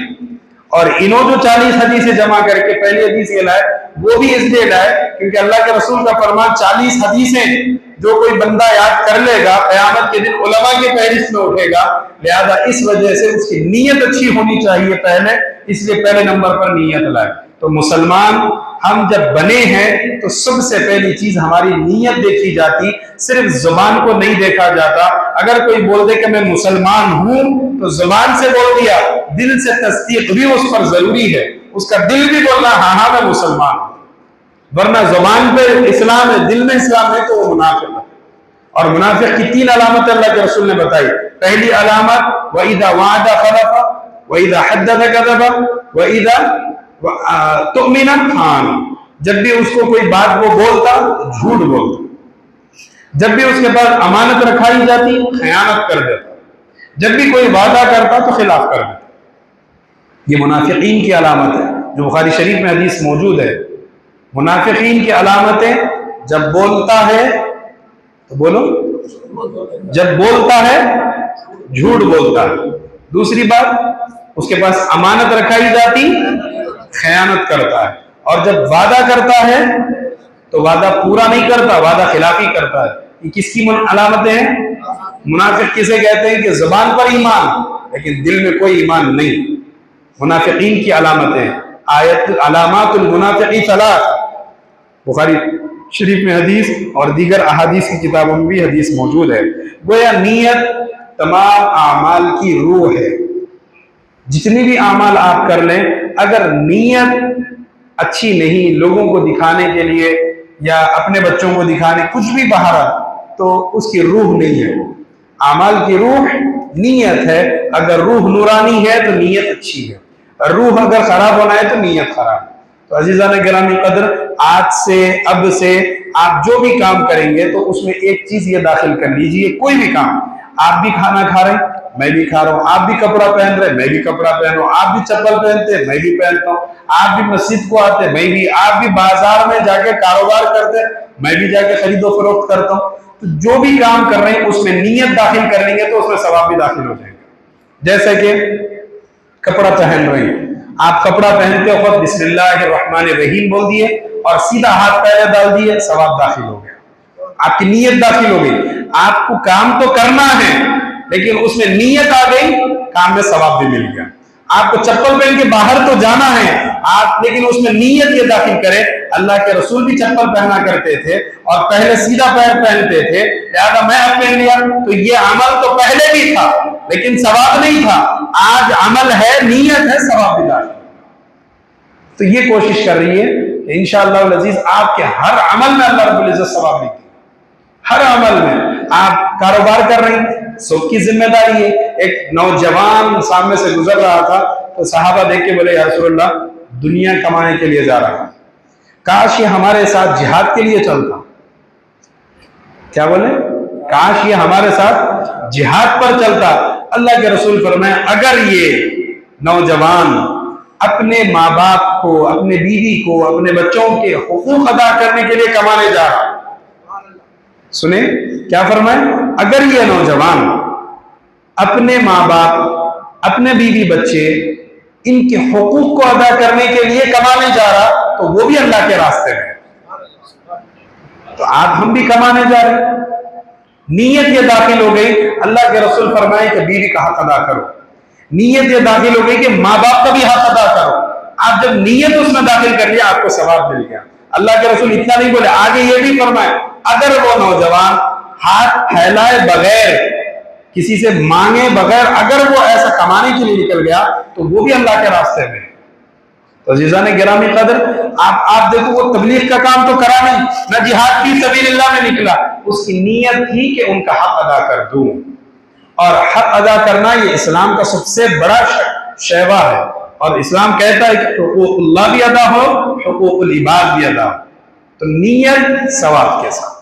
اور انہوں جو 40 حدیثیں جمع کر کے پہلی حدیث یہ لائے, وہ بھی اس لیے لائے کیونکہ اللہ کے رسول کا فرمان 40 حدیثیں جو کوئی بندہ یاد کر لے گا قیامت کے دن علماء کی فہرست میں اٹھے گا. لہذا اس وجہ سے اس کی نیت اچھی ہونی چاہیے پہلے, اس لیے پہلے نمبر پر نیت لائے. تو مسلمان ہم جب بنے ہیں تو سب سے پہلی چیز ہماری نیت دیکھی جاتی, صرف زبان کو نہیں دیکھا جاتا. اگر کوئی بول دے کہ میں مسلمان ہوں تو زبان سے بول دیا, دل سے تصدیق بھی اس پر ضروری ہے, اس کا دل بھی بولنا ہاں ہاں میں مسلمان ہوں. ورنہ زبان پہ اسلام ہے, دل میں اسلام ہے تو وہ منافق ہے. اور منافق کی 3 علامتیں اللہ کے رسول نے بتائی. پہلی علامت وَإِذَا وَعَدَ خَلَفَ وَإِذَا حَدَّثَ كَذَبَ وَإِذَا تؤمن خان, جب بھی اس کو کوئی بات وہ بولتا جھوٹ بولتا, جب بھی اس کے پاس امانت رکھائی جاتی خیانت کر دیتا, جب بھی کوئی وعدہ کرتا تو خلاف کر دیتا. یہ منافقین کی علامت ہے جو بخاری شریف میں حدیث موجود ہے. منافقین کی علامتیں, جب بولتا ہے تو بولو, جب بولتا ہے جھوٹ بولتا ہے. دوسری بات اس کے پاس امانت رکھائی جاتی خیانت کرتا ہے, اور جب وعدہ کرتا ہے تو وعدہ پورا نہیں کرتا, وعدہ خلافی کرتا ہے. یہ کس کی علامتیں ہیں؟ منافق کسے کہتے ہیں کہ زبان پر ایمان لیکن دل میں کوئی ایمان نہیں. منافقین کی علامتیں, آیت علامات المنافقی 3, بخاری شریف میں حدیث اور دیگر احادیث کی کتابوں میں بھی حدیث موجود ہے. گویا نیت تمام اعمال کی روح ہے. جتنی بھی اعمال آپ کر لیں, اگر نیت اچھی نہیں, لوگوں کو دکھانے کے لیے یا اپنے بچوں کو دکھانے, کچھ بھی باہر, تو اس کی روح نہیں ہے. اعمال کی روح نیت ہے. اگر روح نورانی ہے تو نیت اچھی ہے, روح اگر خراب ہونا ہے تو نیت خراب. تو عزیزان گرامی قدر, آج سے اب سے آپ جو بھی کام کریں گے تو اس میں ایک چیز یہ داخل کر لیجئے, کوئی بھی کام, آپ بھی کھانا کھا رہے ہیں میں بھی کھا رہا ہوں, آپ بھی کپڑا پہن رہے میں بھی کپڑا پہن رہا ہوں, آپ بھی چپل پہنتے میں بھی پہنتا ہوں, آپ بھی مسجد کو آتے میں بھی, آپ بھی بازار میں جا کے کاروبار کرتے میں بھی جا کے خرید و فروخت کرتا ہوں. تو جو بھی کام کر رہے ہیں اس میں نیت داخل کر لیں گے تو اس میں ثواب بھی داخل ہو جائے گا. جیسے کہ کپڑا پہن رہی ہیں، آپ کپڑا پہنتے وقت بسم اللہ الرحمن الرحیم بول دیے اور سیدھا ہاتھ پہلے ڈال دیے، ثواب داخل ہو گیا، آپ کی نیت داخل ہو گئی۔ آپ کو کام تو کرنا ہے لیکن اس میں نیت آ گئی، کام میں ثواب بھی مل گیا۔ آپ کو چپل پہن کے باہر تو جانا ہے آپ، لیکن اس میں نیت یہ داخل کرے، اللہ کے رسول بھی چپل پہنا کرتے تھے اور پہلے سیدھا پیر پہنتے تھے، لہذا میں اب پہن لیا، تو یہ عمل تو پہلے بھی تھا لیکن ثواب نہیں تھا، آج عمل ہے، نیت ہے، ثواب بھی داخل۔ تو یہ کوشش کر رہی ہے کہ انشاءاللہ العزیز آپ کے ہر عمل میں اللہ رب العزت ثواب دے گی، ہر عمل میں۔ آپ کاروبار کر رہے ہیں، سب کی ذمہ داری ہے۔ ایک نوجوان سامنے سے گزر رہا تھا تو صحابہ دیکھ کے بولے یا رسول اللہ دنیا کمانے کے لیے جا رہا ہے، کاش یہ ہمارے ساتھ جہاد کے لیے چلتا۔ کیا بولے؟ کاش یہ ہمارے ساتھ جہاد پر چلتا۔ اللہ کے رسول فرمائے اگر یہ نوجوان اپنے ماں باپ کو، اپنے بیوی کو، اپنے بچوں کے حقوق ادا کرنے کے لیے کمانے جا رہا، سنیں کیا فرمائے، اگر یہ نوجوان اپنے ماں باپ، اپنے بیوی بچے، ان کے حقوق کو ادا کرنے کے لیے کمانے جا رہا تو وہ بھی اللہ کے راستے میں۔ تو آج ہم بھی کمانے جا رہے ہیں، نیت یہ داخل ہو گئی، اللہ کے رسول فرمائے کہ بیوی کا حق ادا کرو، نیت یہ داخل ہو گئی کہ ماں باپ کا بھی حق ادا کرو۔ آپ جب نیت اس میں داخل کر لیا آپ کو ثواب مل گیا۔ اللہ کے رسول اتنا نہیں بولے، آگے یہ بھی فرمائے اگر وہ نوجوان ہاتھ پھیلائے بغیر، کسی سے مانگے بغیر اگر وہ ایسا کمانے کے لیے نکل گیا تو وہ بھی اللہ کے راستے میں۔ تو عزیزان گرامی قدر، آپ دیکھو وہ تبلیغ کا کام تو کرا نہیں، نہ جہاد فی سبیل اللہ میں نکلا، اس کی نیت تھی کہ ان کا حق ادا کر دوں، اور حق ادا کرنا یہ اسلام کا سب سے بڑا شیوا ہے، اور اسلام کہتا ہے کہ حقوق اللہ بھی ادا ہو، حقوق العباد بھی ادا ہو۔ تو نیت ثواب کے ساتھ،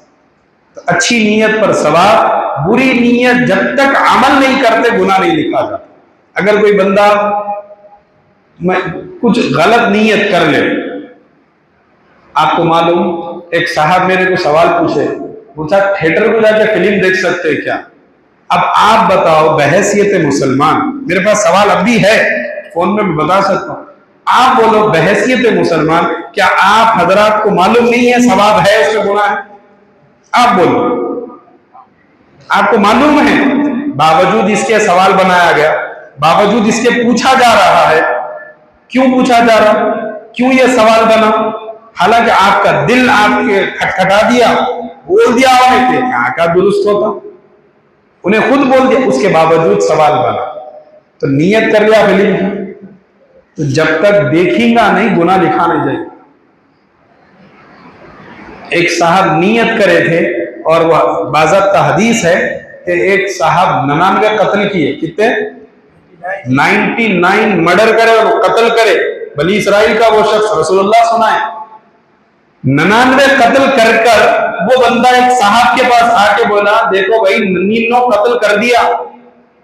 تو اچھی نیت پر ثواب، بری نیت جب تک عمل نہیں کرتے گناہ نہیں لکھا جاتا۔ اگر کوئی بندہ کچھ غلط نیت کر لے، آپ کو معلوم ایک صاحب میرے کو سوال پوچھا تھیٹر کو جا کے فلم دیکھ سکتے ہیں کیا؟ اب آپ بتاؤ بحیثیت مسلمان، میرے پاس سوال اب بھی ہے فون میں بتا سکتا ہوں، آپ بولو بحیثیت مسلمان کیا آپ حضرات کو معلوم نہیں ہے ثواب ہے اس میں گناہ ہے؟ آپ بولو، آپ کو معلوم ہے، باوجود اس کے سوال بنایا گیا، باوجود اس کے پوچھا جا رہا ہے، کیوں پوچھا جا رہا، کیوں یہ سوال بنا؟ حالانکہ آپ کا دل آپ کے کھٹکھٹا دیا، بول دیا انہیں کہ کہاں کا درست ہوتا، انہیں خود بول دیا، اس کے باوجود سوال بنا۔ تو نیت کر لیا فلم کی، تو جب تک دیکھیں گا نہیں گناہ لکھا نہیں جائے گا۔ ایک صاحب نیت کرے تھے، اور وہ باضابطہ حدیث ہے کہ ایک صاحب 99 قتل کیے، کتنے 99 مرڈر کرے اور قتل کرے، بنی اسرائیل کا وہ شخص، رسول اللہ سنائے 99 قتل کر وہ بندہ ایک صاحب کے پاس آ کے بولا دیکھو بھائی 99 قتل کر دیا،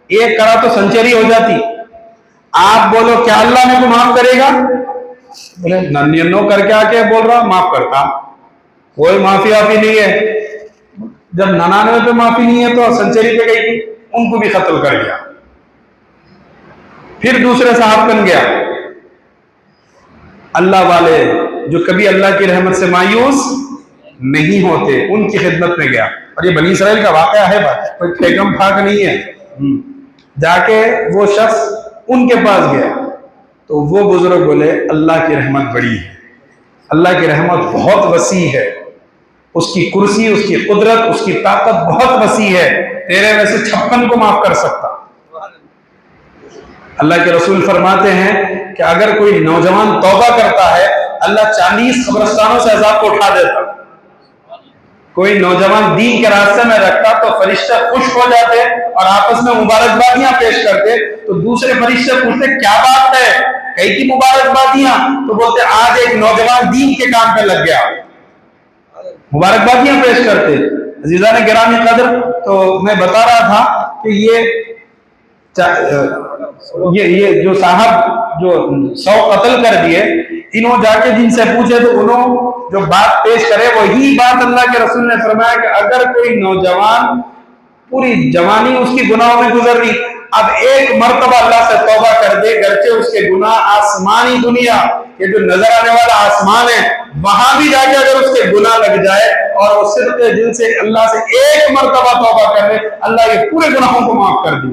ایک کرا تو سنچری ہو جاتی، آپ بولو کیا اللہ نے کو معاف کرے گا؟ بولے 99 کر کے آ کے بول رہا معاف کرتا، کوئی معافی آفی نہیں ہے۔ جب 99 پہ معافی نہیں ہے تو سنچری پہ گئی تھی، ان کو بھی قتل کر گیا۔ پھر دوسرے صاحب بن گیا، اللہ والے جو کبھی اللہ کی رحمت سے مایوس نہیں ہوتے، ان کی خدمت میں گیا، اور یہ بنی اسرائیل کا واقعہ ہے، بات کوئی پھیکم پھاک نہیں ہے۔ جا کے وہ شخص ان کے پاس گیا تو وہ بزرگ بولے اللہ کی رحمت بڑی ہے، اللہ کی رحمت بہت وسیع ہے، اس کی کرسی، اس کی قدرت، اس کی طاقت بہت وسیع ہے، تیرے میں سے 56 کو معاف کر سکتا۔ اللہ کے رسول فرماتے ہیں کہ اگر کوئی نوجوان توبہ کرتا ہے اللہ 40 قبرستانوں سے عذاب کو اٹھا دیتا، کوئی نوجوان دین کے راستے میں رکھتا تو فرشتے خوش ہو جاتے اور آپس میں مبارکبادیاں پیش کرتے، تو دوسرے فرشتے پوچھتے کیا بات ہے، کئی کی مبارکبادیاں؟ تو بولتے آج ایک نوجوان دین کے کام پہ لگ گیا، مبارکبادیاں پیش کرتے۔ عزیزان گرامی قدر، تو میں بتا رہا تھا کہ یہ جو صاحب جو 100 قتل کر دیے، انہوں جا کے جن سے پوچھے تو انہوں جو بات پیش کرے وہی بات اللہ کے رسول نے فرمایا کہ اگر کوئی نوجوان پوری جوانی اس کی گناہوں میں گزر رہی، اب ایک مرتبہ اللہ سے توبہ کر دے، گرچہ اس کے گناہ آسمانی دنیا یہ جو نظر آنے والا آسمان ہے وہاں بھی جا کے اگر اس کے گناہ لگ جائے اور وہ صدق دل سے اللہ سے ایک مرتبہ توبہ کر دے، اللہ یہ پورے گناہوں کو معاف کر دے.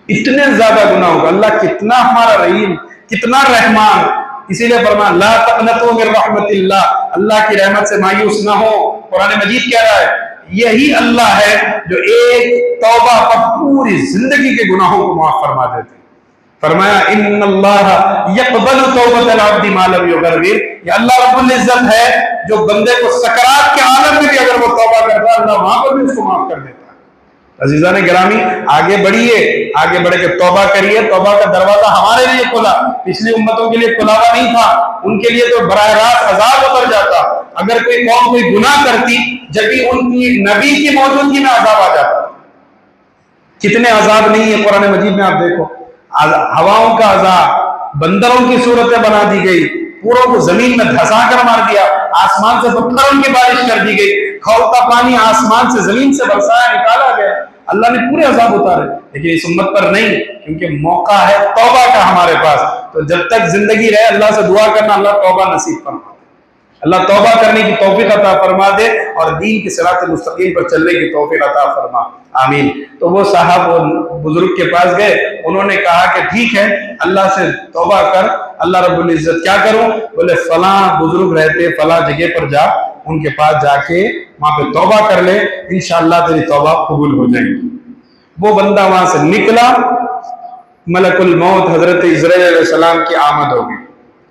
اتنے زیادہ گناہوں کا اللہ کتنا ہمارا رحیم، کتنا رحمان. اسی لیے فرمایا لا تقنطوا من رحمت اللہ، اللہ کی رحمت سے مایوس نہ ہو. قرآن مجید کہہ رہا ہے یہی اللہ ہے جو ایک توبہ پر پوری زندگی کے گناہوں کو معاف فرما دیتے. فرمایا ان اللہ یقبل توبۃ العبد ما لم یغرر، یہ اللہ رب العزت ہے جو بندے کو سکرات کے عالم میں بھی اگر وہ توبہ کرتا ہے اللہ وہاں پر بھی اس کو معاف کر دیتا ہے. عزیزان گرامی آگے بڑھیے، آگے بڑھ کے توبہ کریے. توبہ کا دروازہ ہمارے لیے کھلا، پچھلی امتوں کے لیے کھلا ہوا نہیں تھا. ان کے لیے تو براہ راست عذاب اتر جاتا. اگر کوئی قوم کوئی گناہ کرتی جبھی ان کی نبی کی موجودگی میں عذاب آ جاتا. کتنے عذاب نہیں ہے قرآن مجید میں، آپ دیکھو ہواؤں کا عذاب، بندروں کی صورتیں بنا دی گئی، پوروں کو زمین میں دھسا کر مار دیا، آسمان سے پتھروں کی بارش کر دی گئی، کھولتا پانی آسمان سے زمین سے برسایا نکالا گیا. اللہ نے پورے عذاب اتارے، لیکن اس امت پر نہیں، کیونکہ موقع ہے توبہ کا ہمارے پاس. تو جب تک زندگی رہے اللہ سے دعا کرنا اللہ توبہ نصیب فرما، اللہ توبہ کرنے کی توفیق عطا فرما دے اور دین کی صراط مستقیم پر چلنے کی توفیق عطا فرما. آمین. تو وہ صاحب وہ بزرگ کے پاس گئے، انہوں نے کہا کہ ٹھیک ہے اللہ سے توبہ کر. اللہ رب العزت کیا کروں؟ بولے فلاں بزرگ رہتے فلاں جگہ پر جا، ان کے پاس جا کے وہاں پہ توبہ کر لے، انشاءاللہ تیری توبہ قبول ہو جائے گی. وہ بندہ وہاں سے نکلا، ملک الموت حضرت عزرائیل علیہ السلام کی آمد ہوگی.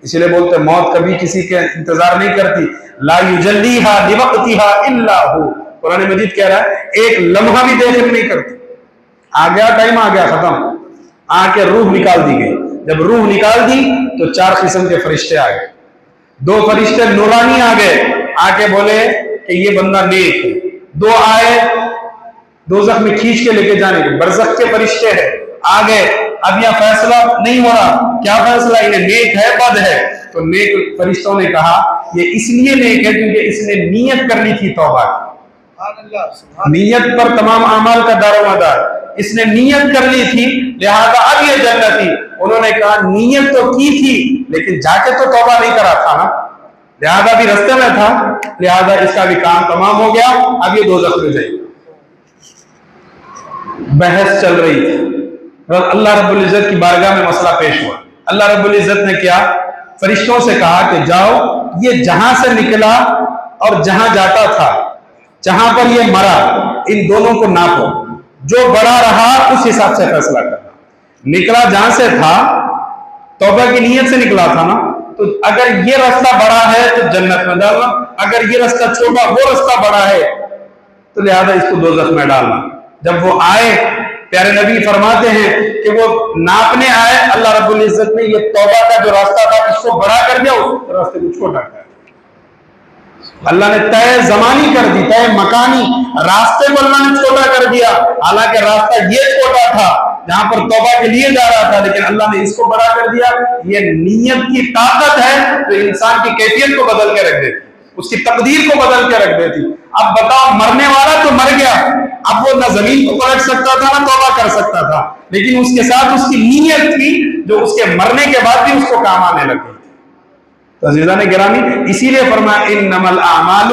اسی لیے بولتے موت کبھی کسی کے انتظار نہیں کرتی. لا یجلیھا لوقتھا الا ہو. قرآن مجید کہہ رہا ہے ایک لمحہ بھی دیر نہیں کرتی. آ گیا ٹائم، آ گیا ختم، آ کے روح نکال دی گئی. جب روح نکال دی تو 4 قسم کے فرشتے آ گئے. 2 فرشتے نورانی آ گئے، آ کے بولے کہ یہ بندہ نیک ہے. 2 آئے دوزخ میں کھینچ کے لے کے جانے کے، برزخ کے فرشتے ہیں آ گئے. اب یہ فیصلہ نہیں ہو رہا، کیا فیصلہ؟ انہیں نیک ہے بد ہے. تو نیک فرشتوں نے کہا یہ اس لیے نیک ہے کیونکہ اس نے نیت کر لی تھی توبہ کی. نیت پر تمام اعمال کا دار و مدار، اس نے نیت کر لی تھی لہذا اب یہ جنتی. انہوں نے کہا نیت تو کی تھی لیکن جا کے تو توبہ نہیں کرا تھا نا، لہذا بھی رستے میں تھا، لہذا اس کا بھی کام تمام ہو گیا، اب یہ دوزخ میں جائے. بحث چل رہی تھی، اللہ رب العزت کی بارگاہ میں مسئلہ پیش ہوا. اللہ رب العزت نے کیا؟ فرشتوں سے کہا کہ جاؤ یہ جہاں سے نکلا اور جہاں جاتا تھا، جہاں پر یہ مرا، ان دونوں کو ناپو، جو بڑا رہا اس حساب سے فیصلہ کرنا. نکلا جہاں سے تھا، توبہ کی نیت سے نکلا تھا نا، تو اگر یہ راستہ بڑا ہے تو جنت میں ڈالنا، اگر یہ راستہ چھوٹا وہ راستہ بڑا ہے تو لہذا اس کو دوزخ میں ڈالنا. جب وہ آئے پیارے نبی فرماتے ہیں کہ وہ ناپنے آئے، اللہ رب العزت نے یہ توبہ کا جو راستہ تھا اس کو بڑا کر دیا، اس راستے کو چھوٹا کر دیا. اللہ نے طے زمانی کر دی، طے مکانی، راستے کو اللہ نے چھوٹا کر دیا. حالانکہ راستہ یہ چھوٹا تھا جہاں پر توبہ کے لیے جا رہا تھا، لیکن اللہ نے اس کو بڑا کر دیا. یہ نیت کی طاقت ہے جو انسان کی کیفیت کو بدل کے رکھ دیتی، اس کی تقدیر کو بدل کے رکھ دیتی. اب بتاؤ مرنے والا تو مر گیا، اب وہ نہ زمین کو پلٹ سکتا تھا نہ توبہ کر سکتا تھا، لیکن اس کے ساتھ اس کی نیت تھی جو اس کے مرنے کے بعد بھی اس کو کام آنے لگی. تو عزیزان گرامی اسی لیے فرمایا انما الاعمال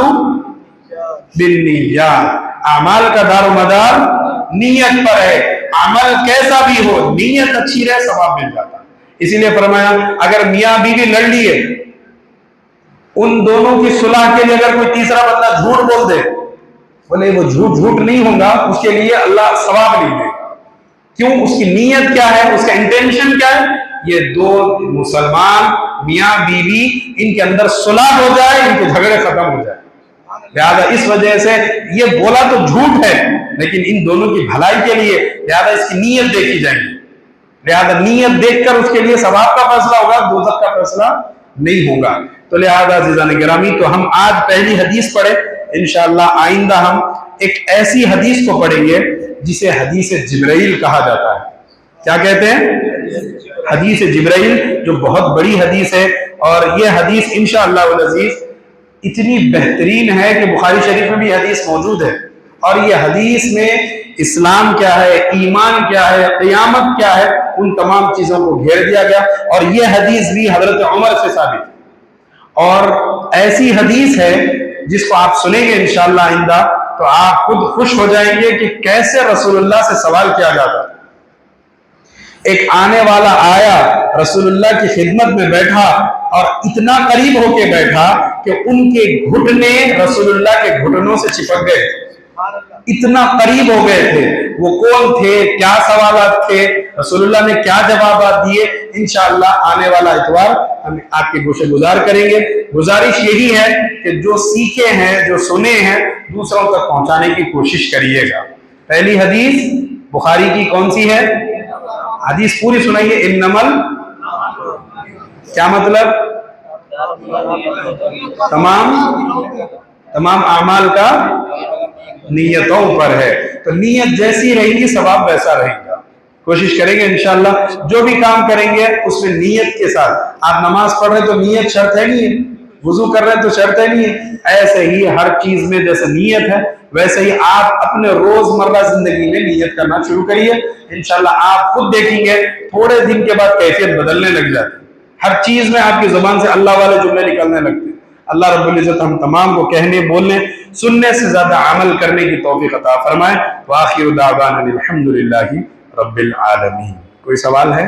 بالنیات، اعمال کا دار و مدار نیت پر ہے. عمل کیسا بھی ہو نیت اچھی رہے ثواب مل جاتا. اسی لیے فرمایا اگر میاں بیوی لڑ لیے، ان دونوں کی صلح کے لیے اگر کوئی تیسرا بندہ جھوٹ بول دے، بولے وہ جھوٹ نہیں ہوگا، اس کے لیے اللہ ثواب نہیں دے گا. کیوں؟ اس کی نیت کیا ہے، اس کا انٹینشن کیا ہے؟ یہ 2 مسلمان میاں بیوی ان کے اندر صلح ہو جائے، ان کے جھگڑے ختم ہو جائے. لہذا اس وجہ سے یہ بولا تو جھوٹ ہے لیکن ان دونوں کی بھلائی کے لیے، لہذا اس کی نیت دیکھی جائے گی. لہذا نیت دیکھ کر اس کے لیے ثواب کا فیصلہ ہوگا، دوزخ کا فیصلہ نہیں ہوگا. تو لہذا عزیزان گرامی تو ہم آج پہلی حدیث پڑھیں، انشاءاللہ آئندہ ہم ایک ایسی حدیث کو پڑھیں گے جسے حدیث جبرائیل کہا جاتا ہے. کیا کہتے ہیں؟ حدیث جبرائیل، جو بہت بڑی حدیث ہے. اور یہ حدیث انشاءاللہ العزیز اتنی بہترین ہے کہ بخاری شریف میں بھی حدیث موجود ہے. اور یہ حدیث میں اسلام کیا ہے، ایمان کیا ہے، قیامت کیا ہے، ان تمام چیزوں کو گھیر دیا گیا. اور یہ حدیث بھی حضرت عمر سے ثابت ہے، اور ایسی حدیث ہے جس کو آپ سنیں گے انشاءاللہ آئندہ تو آپ خود خوش ہو جائیں گے کہ کیسے رسول اللہ سے سوال کیا جاتا. ایک آنے والا آیا، رسول اللہ کی خدمت میں بیٹھا اور اتنا قریب ہو کے بیٹھا کہ ان کے گھٹنے رسول اللہ کے گھٹنوں سے چپک گئے، اتنا قریب ہو گئے تھے. وہ کون تھے، کیا سوالات تھے، رسول اللہ نے کیا جوابات دیے، انشاءاللہ آنے والا اتوار ہم آپ کے گوشے گزار کریں گے. گزارش یہی ہے کہ جو سیکھے ہیں، جو سنے ہیں، دوسروں تک پہنچانے کی کوشش کریے گا. پہلی حدیث بخاری کی کون سی ہے؟ حدیث پوری سنائیے. انمل، کیا مطلب؟ تمام اعمال کا نیتوں پر ہے. تو نیت جیسی رہے گی ثواب ویسا رہے گا. کوشش کریں گے انشاءاللہ جو بھی کام کریں گے اس میں نیت کے ساتھ. آپ نماز پڑھ رہے ہیں تو نیت شرط ہے نہیں ہے، وضو کر رہے ہیں تو شرط ہے نہیں ہے. ایسے ہی ہر چیز میں جیسے نیت ہے ویسے ہی آپ اپنے روزمرہ زندگی میں نیت کرنا شروع کریے. انشاءاللہ آپ خود دیکھیں گے تھوڑے دن کے بعد کیفیت بدلنے لگ جاتی ہے. ہر چیز میں آپ کی زبان سے اللہ والے جملے نکلنے لگتے ہیں. اللہ رب العزت ہم تمام کو کہنے، بولنے، سننے سے زیادہ عمل کرنے کی توفیق عطا فرمائے. وآخر دعوانا الحمدللہ رب العالمین. کوئی سوال ہے؟